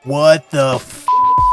What the f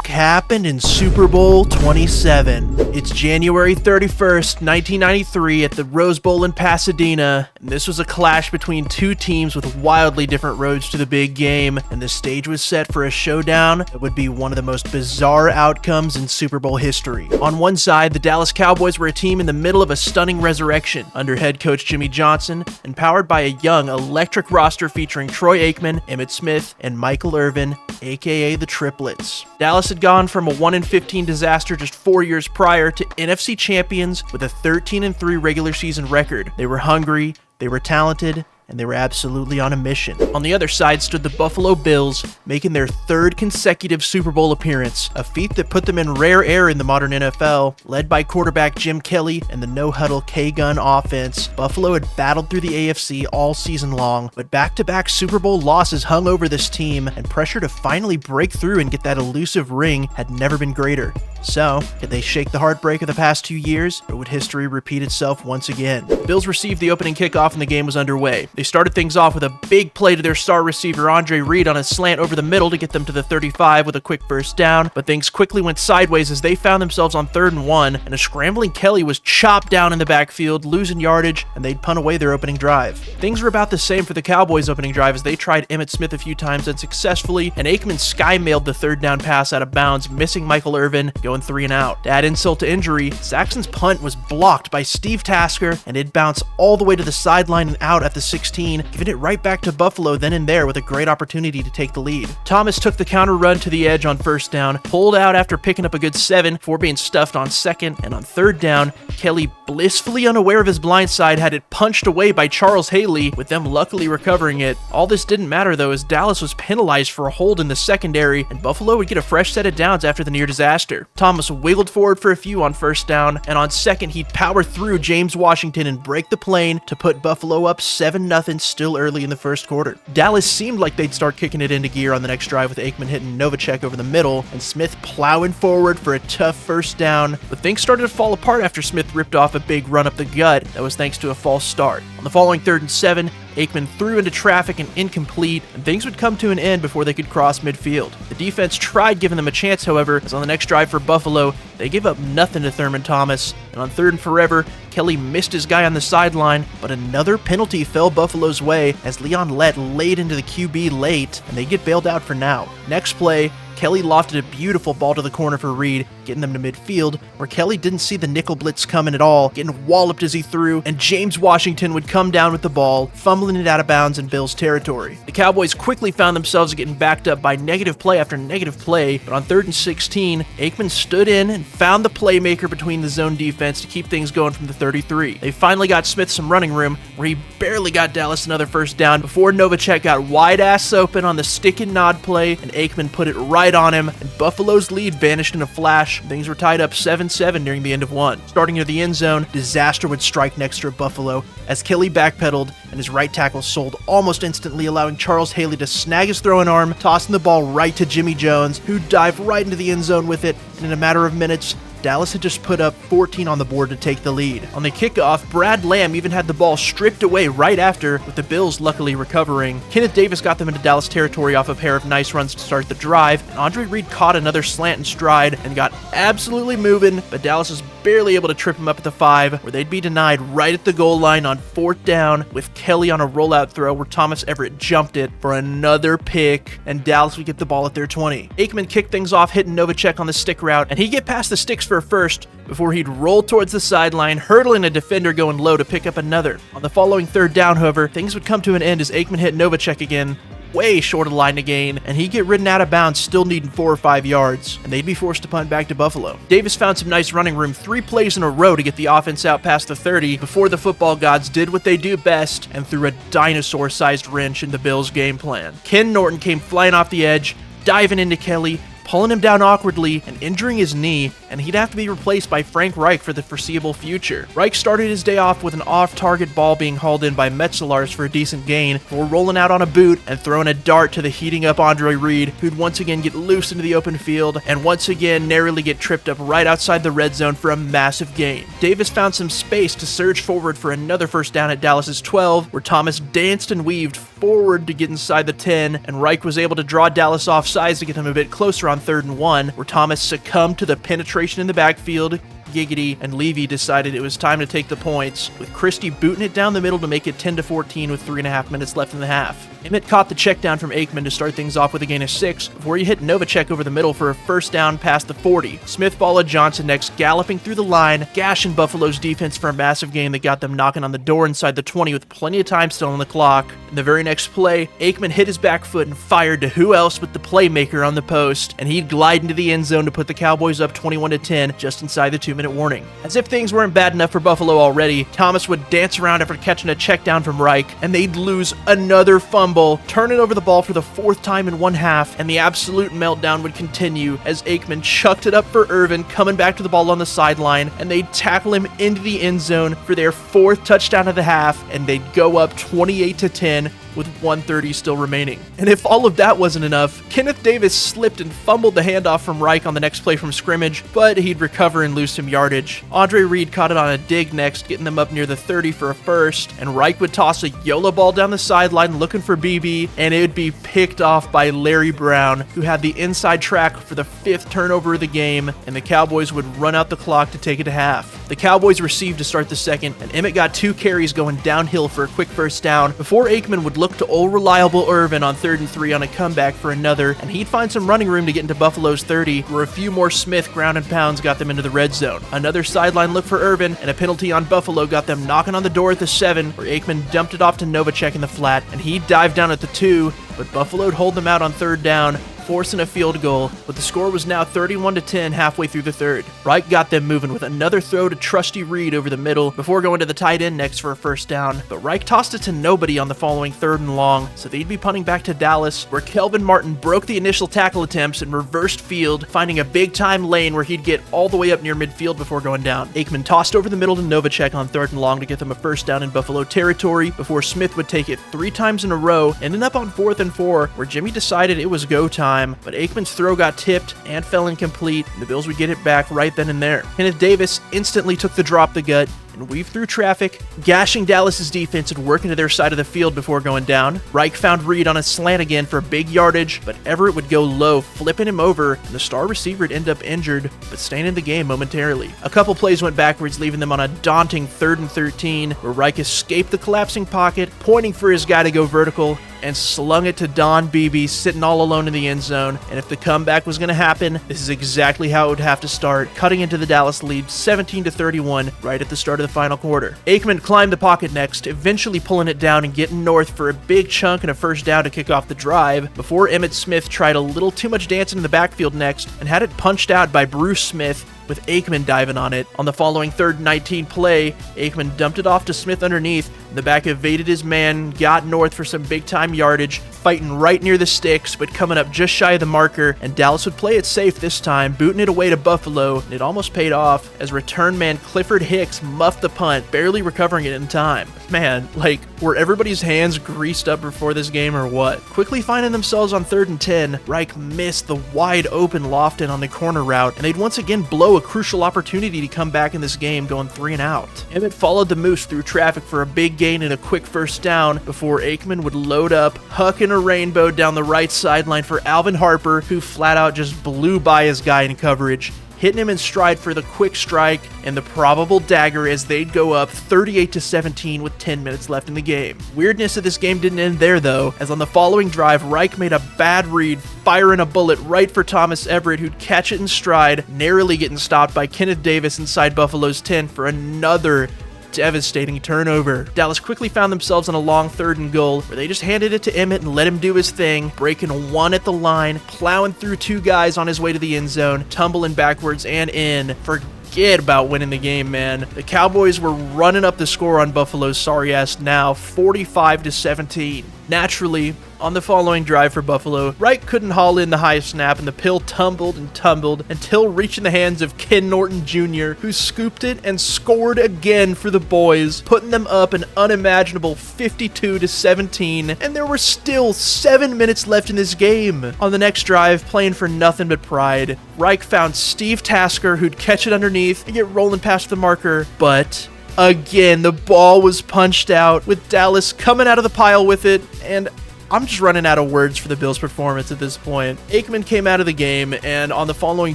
happened in Super Bowl XXVII? It's January 31st, 1993 at the Rose Bowl in Pasadena, and this was a clash between two teams with wildly different roads to the big game, and the stage was set for a showdown that would be one of the most bizarre outcomes in Super Bowl history. On one side, the Dallas Cowboys were a team in the middle of a stunning resurrection under head coach Jimmy Johnson, and powered by a young, electric roster featuring Troy Aikman, Emmitt Smith, and Michael Irvin, aka the Triplets. Dallas had gone from a 1-15 disaster just 4 years prior to NFC champions with a 13-3 regular season record. They were hungry, they were talented, and they were absolutely on a mission. On the other side stood the Buffalo Bills, making their third consecutive Super Bowl appearance, a feat that put them in rare air in the modern NFL. Led by quarterback Jim Kelly and the no-huddle K-gun offense, Buffalo had battled through the AFC all season long, but back-to-back Super Bowl losses hung over this team, and pressure to finally break through and get that elusive ring had never been greater. So, could they shake the heartbreak of the past 2 years, or would history repeat itself once again? The Bills received the opening kickoff and the game was underway. They started things off with a big play to their star receiver Andre Reed on a slant over the middle to get them to the 35 with a quick first down, but things quickly went sideways as they found themselves on 3rd and 1, and a scrambling Kelly was chopped down in the backfield, losing yardage, and they'd punt away their opening drive. Things were about the same for the Cowboys' opening drive as they tried Emmitt Smith a few times unsuccessfully, and Aikman sky-mailed the 3rd down pass out of bounds, missing Michael Irvin, going 3 and out. To add insult to injury, Saxon's punt was blocked by Steve Tasker, and it bounced all the way to the sideline and out at the 16, giving it right back to Buffalo then and there with a great opportunity to take the lead. Thomas took the counter run to the edge on 1st down, pulled out after picking up a good 7 before being stuffed on 2nd, and on 3rd down, Kelly, blissfully unaware of his blind side, had it punched away by Charles Haley, with them luckily recovering it. All this didn't matter though, as Dallas was penalized for a hold in the secondary, and Buffalo would get a fresh set of downs after the near disaster. Thomas wiggled forward for a few on 1st down, and on 2nd he'd power through James Washington and break the plane to put Buffalo up 7-0 still early in the first quarter. Dallas seemed like they'd start kicking it into gear on the next drive with Aikman hitting Novacek over the middle and Smith plowing forward for a tough 1st down, but things started to fall apart after Smith ripped off a big run up the gut that was thanks to a false start. On the following 3rd and 7, Aikman threw into traffic and incomplete, and things would come to an end before they could cross midfield. The defense tried giving them a chance, however, as on the next drive for Buffalo, they gave up nothing to Thurman Thomas, and on 3rd and forever, Kelly missed his guy on the sideline, but another penalty fell Buffalo's way as Leon Lett laid into the QB late, and they get bailed out for now. Next play, Kelly lofted a beautiful ball to the corner for Reed, getting them to midfield, where Kelly didn't see the nickel blitz coming at all, getting walloped as he threw, and James Washington would come down with the ball, fumbling it out of bounds in Bills territory. The Cowboys quickly found themselves getting backed up by negative play after negative play, but on 3rd and 16, Aikman stood in and found the playmaker between the zone defense to keep things going from the 33. They finally got Smith some running room, where he barely got Dallas another 1st down before Novacek got wide-ass open on the stick and nod play, and Aikman put it right on him, and Buffalo's lead vanished in a flash. Things were tied up 7-7 nearing the end of 1. Starting near the end zone, disaster would strike next for Buffalo as Kelly backpedaled and his right tackle sold almost instantly, allowing Charles Haley to snag his throwing arm, tossing the ball right to Jimmy Jones, who dived right into the end zone with it, and in a matter of minutes, Dallas had just put up 14 on the board to take the lead. On the kickoff, Brad Lamb even had the ball stripped away right after, with the Bills luckily recovering. Kenneth Davis got them into Dallas territory off a pair of nice runs to start the drive, and Andre Reed caught another slant in stride and got absolutely moving, but Dallas was barely able to trip him up at the 5, where they'd be denied right at the goal line on 4th down, with Kelly on a rollout throw where Thomas Everett jumped it for another pick, and Dallas would get the ball at their 20. Aikman kicked things off, hitting Novacek on the stick route, and he'd get past the sticks for a first before he'd roll towards the sideline, hurdling a defender going low to pick up another. On the following 3rd down, however, things would come to an end as Aikman hit Novacek again, way short of the line to gain, and he'd get ridden out of bounds still needing 4 or 5 yards, and they'd be forced to punt back to Buffalo. Davis found some nice running room 3 plays in a row to get the offense out past the 30 before the football gods did what they do best and threw a dinosaur-sized wrench in the Bills' game plan. Ken Norton came flying off the edge, diving into Kelly, pulling him down awkwardly and injuring his knee, and he'd have to be replaced by Frank Reich for the foreseeable future. Reich started his day off with an off-target ball being hauled in by Metzelaars for a decent gain, before rolling out on a boot and throwing a dart to the heating up Andre Reed, who'd once again get loose into the open field and once again narrowly get tripped up right outside the red zone for a massive gain. Davis found some space to surge forward for another 1st down at Dallas's 12, where Thomas danced and weaved forward to get inside the 10, and Reich was able to draw Dallas off sides to get him a bit closer on 3rd and 1, where Thomas succumbed to the penetration in the backfield. Giggity, and Levy decided it was time to take the points, with Christie booting it down the middle to make it 10-14 with 3.5 minutes left in the half. Emmett caught the check down from Aikman to start things off with a gain of 6 before he hit Novacek over the middle for a first down past the 40. Smith followed Johnson next, galloping through the line, gashing Buffalo's defense for a massive gain that got them knocking on the door inside the 20 with plenty of time still on the clock. In the very next play, Aikman hit his back foot and fired to who else but the playmaker on the post, and he'd glide into the end zone to put the Cowboys up 21-10 just inside the 2-minute warning. As if things weren't bad enough for Buffalo already, Thomas would dance around after catching a check down from Reich, and they'd lose another fumble, turning over the ball for the 4th time in one half, and the absolute meltdown would continue as Aikman chucked it up for Irvin, coming back to the ball on the sideline, and they'd tackle him into the end zone for their 4th touchdown of the half, and they'd go up 28-10 with 1:30 still remaining. And if all of that wasn't enough, Kenneth Davis slipped and fumbled the handoff from Reich on the next play from scrimmage, but he'd recover and lose some yardage. Andre Reed caught it on a dig next, getting them up near the 30 for a first, and Reich would toss a YOLO ball down the sideline looking for BB, and it would be picked off by Larry Brown, who had the inside track for the 5th turnover of the game, and the Cowboys would run out the clock to take it to half. The Cowboys received to start the second, and Emmett got 2 carries going downhill for a quick first down before Aikman would look to old reliable Irvin on 3rd and 3 on a comeback for another, and he'd find some running room to get into Buffalo's 30, where a few more Smith ground and pounds got them into the red zone. Another sideline look for Irvin, and a penalty on Buffalo got them knocking on the door at the 7, where Aikman dumped it off to Novacek in the flat, and he dived down at the 2, but Buffalo'd hold them out on 3rd down, forcing a field goal, but the score was now 31-10 halfway through the 3rd. Reich got them moving with another throw to Trusty Reed over the middle before going to the tight end next for a first down, but Reich tossed it to nobody on the following 3rd and long, so they'd be punting back to Dallas, where Kelvin Martin broke the initial tackle attempts and reversed field, finding a big-time lane where he'd get all the way up near midfield before going down. Aikman tossed over the middle to Novacek on 3rd and long to get them a first down in Buffalo territory before Smith would take it 3 times in a row, ending up on 4th and 4, where Jimmy decided it was go time, but Aikman's throw got tipped and fell incomplete, and the Bills would get it back right then and there. Kenneth Davis instantly took the drop the gut and weaved through traffic, gashing Dallas's defense and working to their side of the field before going down. Reich found Reed on a slant again for big yardage, but Everett would go low, flipping him over, and the star receiver would end up injured, but staying in the game momentarily. A couple plays went backwards, leaving them on a daunting 3rd and 13, where Reich escaped the collapsing pocket, pointing for his guy to go vertical, and slung it to Don Beebe, sitting all alone in the end zone. And if the comeback was going to happen, this is exactly how it would have to start, cutting into the Dallas lead 17-31 right at the start of the final quarter. Aikman climbed the pocket next, eventually pulling it down and getting north for a big chunk and a first down to kick off the drive, before Emmitt Smith tried a little too much dancing in the backfield next and had it punched out by Bruce Smith, with Aikman diving on it. On the following 3rd and 19 play, Aikman dumped it off to Smith underneath, and the back evaded his man, got north for some big-time yardage, fighting right near the sticks, but coming up just shy of the marker, and Dallas would play it safe this time, booting it away to Buffalo, and it almost paid off, as return man Clifford Hicks muffed the punt, barely recovering it in time. Man, like, were everybody's hands greased up before this game or what? Quickly finding themselves on 3rd and 10, Reich missed the wide-open Lofton on the corner route, and they'd once again blow a crucial opportunity to come back in this game going 3 and out. Emmett followed the Moose through traffic for a big gain and a quick first down before Aikman would load up, hucking a rainbow down the right sideline for Alvin Harper, who flat out just blew by his guy in coverage, hitting him in stride for the quick strike and the probable dagger as they'd go up 38-17 with 10 minutes left in the game. Weirdness of this game didn't end there though, as on the following drive, Reich made a bad read, firing a bullet right for Thomas Everett, who'd catch it in stride, narrowly getting stopped by Kenneth Davis inside Buffalo's 10 for another devastating turnover. Dallas quickly found themselves on a long 3rd and goal, where they just handed it to Emmett and let him do his thing, breaking one at the line, plowing through 2 guys on his way to the end zone, tumbling backwards and in. Forget about winning the game, man. The Cowboys were running up the score on Buffalo's sorry ass now, 45-17. Naturally, on the following drive for Buffalo, Reich couldn't haul in the high snap, and the pill tumbled and tumbled until reaching the hands of Ken Norton Jr., who scooped it and scored again for the boys, putting them up an unimaginable 52-17, and there were still 7 minutes left in this game. On the next drive, playing for nothing but pride, Reich found Steve Tasker, who'd catch it underneath and get rolling past the marker, but again. The ball was punched out with Dallas coming out of the pile with it, and I'm just running out of words for the Bills' performance at this point. Aikman came out of the game, and on the following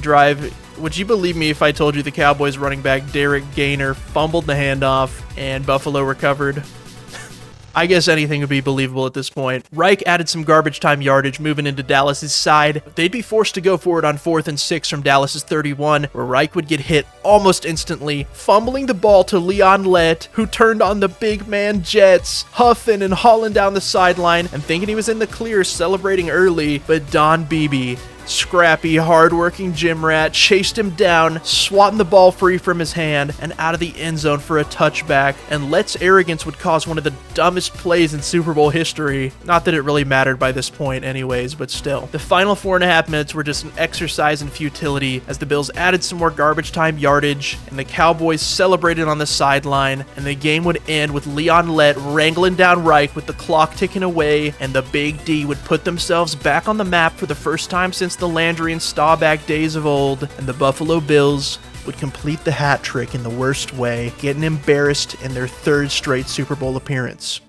drive, would you believe me if I told you the Cowboys running back Derek Gainer fumbled the handoff and Buffalo recovered? I guess anything would be believable at this point. Reich added some garbage time yardage moving into Dallas's side. They'd be forced to go for it on 4th and 6 from Dallas's 31, where Reich would get hit almost instantly, fumbling the ball to Leon Lett, who turned on the big man Jets, huffing and hauling down the sideline and thinking he was in the clear, celebrating early, but Don Beebe, scrappy, hard-working gym rat, chased him down, swatting the ball free from his hand and out of the end zone for a touchback, and Lett's arrogance would cause one of the dumbest plays in Super Bowl history. Not that it really mattered by this point anyways, but still. The final 4.5 minutes were just an exercise in futility as the Bills added some more garbage time yardage, and the Cowboys celebrated on the sideline, and the game would end with Leon Lett wrangling down Reich with the clock ticking away, and the Big D would put themselves back on the map for the first time since the Landry and Staubach days of old, and the Buffalo Bills would complete the hat trick in the worst way, getting embarrassed in their 3rd straight Super Bowl appearance.